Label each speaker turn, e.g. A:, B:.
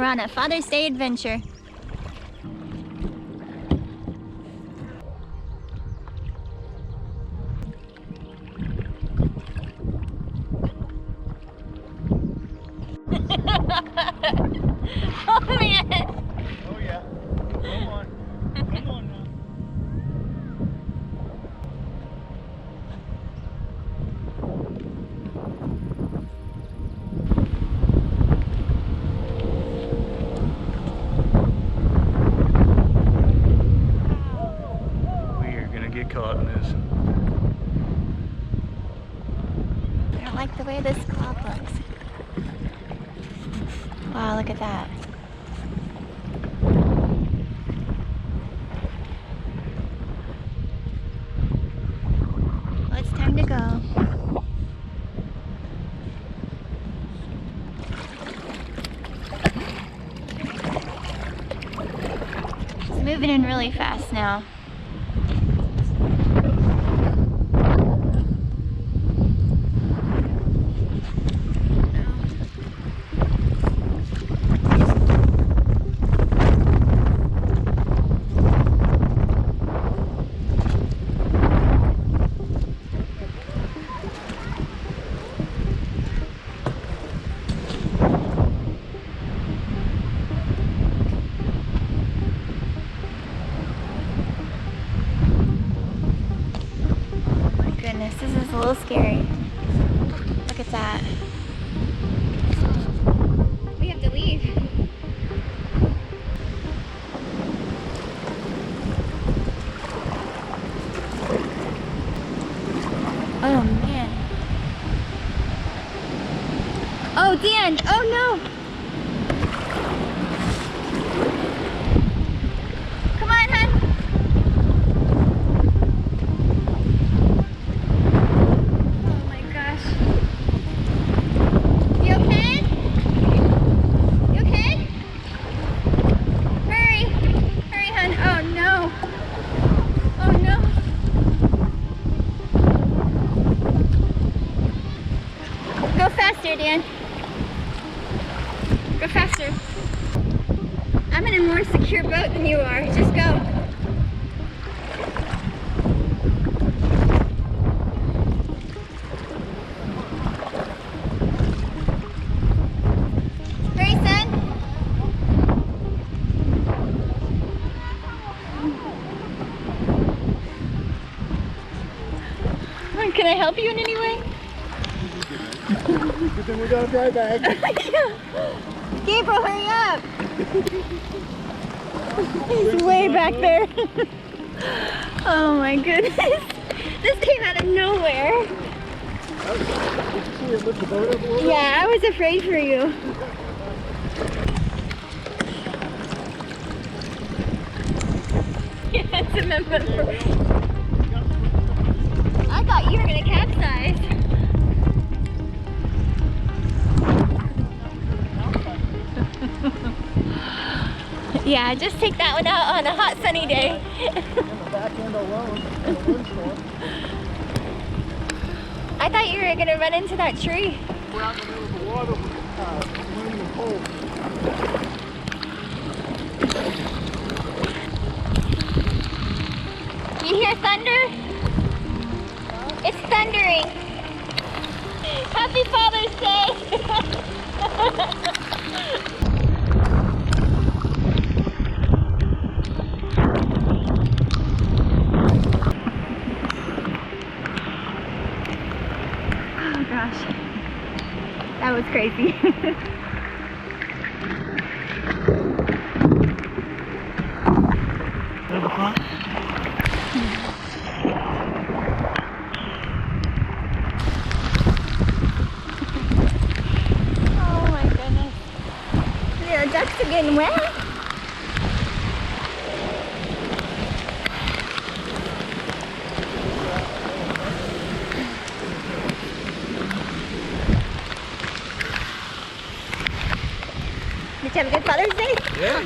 A: We're on a Father's Day adventure. Oh man!
B: Oh yeah. Come on. Come on now. We are gonna get caught in this.
A: I don't like the way this cloud looks. Wow, look at that. Well, it's time to go. It's moving in really fast now. Goodness, this is a little scary. Look at that. We have to leave. Oh man. Oh Dan, oh no! Come on, hon. Go faster, Dan. Go faster. I'm in a more secure boat than you are. Just go. Hurry, son. Can I help you in any way?
B: Good thing we got a dry bag.
A: Gabriel, hurry up! He's way back there. Oh my goodness. This came out of nowhere.
B: Did you see it lift the boat up a little bit?
A: Yeah, I was afraid for you. Yes, remember. I thought you were going to capsize. Yeah, just take that one out on a hot sunny day.
B: And the back end alone in a windstorm.
A: I thought you were going to run into that tree.
B: We're out in the middle of the water, wind and cold.
A: You hear thunder? It's thundering. Happy Father's Day! Oh gosh, that was crazy.
B: To the front.
A: Oh my goodness. The ducks are getting wet. Did you have a good Father's Day?
B: Yeah.